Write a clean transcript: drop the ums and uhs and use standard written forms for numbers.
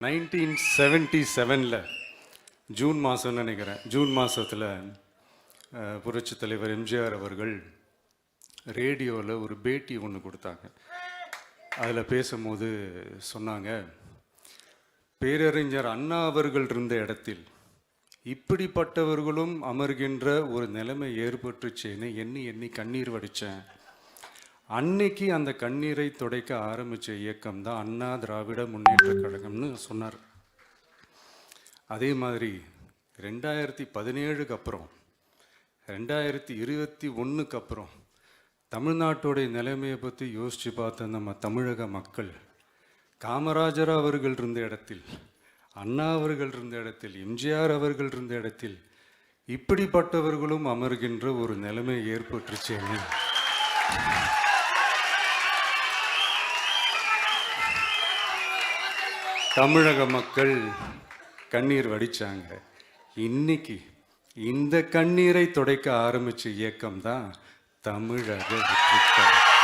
1977 June மாதம்னு நினைக்கிறேன். June மாதத்தில் புரட்சி தலைவர் எம்ஜிஆர் அவர்கள் ரேடியோவில் ஒரு பேட்டி ஒன்று கொடுத்தாங்க. அதில் பேசும்போது சொன்னாங்க, பேரறிஞர் அண்ணா அவர்கள் இருந்த இடத்தில் இப்படிப்பட்டவர்களும் அமர்கின்ற ஒரு நிலைமை ஏற்பட்டுச்சேன்னு எண்ணி எண்ணி கண்ணீர் வடித்தேன். அன்னைக்கு அந்த கண்ணீரை துடைக்க ஆரம்பித்த இயக்கம் தான் அண்ணா திராவிட முன்னேற்ற கழகம்னு சொன்னார். அதே மாதிரி 2017 அப்புறம் 2021 அப்புறம் தமிழ்நாட்டுடைய நிலைமையை பற்றி யோசித்து பார்த்த நம்ம தமிழக மக்கள் காமராஜர் அவர்கள் இருந்த இடத்தில், அண்ணா அவர்கள் இருந்த இடத்தில், எம்ஜிஆர் அவர்கள் இருந்த இடத்தில் இப்படிப்பட்டவர்களும் அமர்கின்ற ஒரு நிலைமை ஏற்பட்டுருச்சேன்னு தமிழக மக்கள் கண்ணீர் வடித்தாங்க. இன்னைக்கு இந்த கண்ணீரை துடைக்க ஆரம்பித்த இயக்கம் தான் தமிழக வெற்றிக்கழகம்.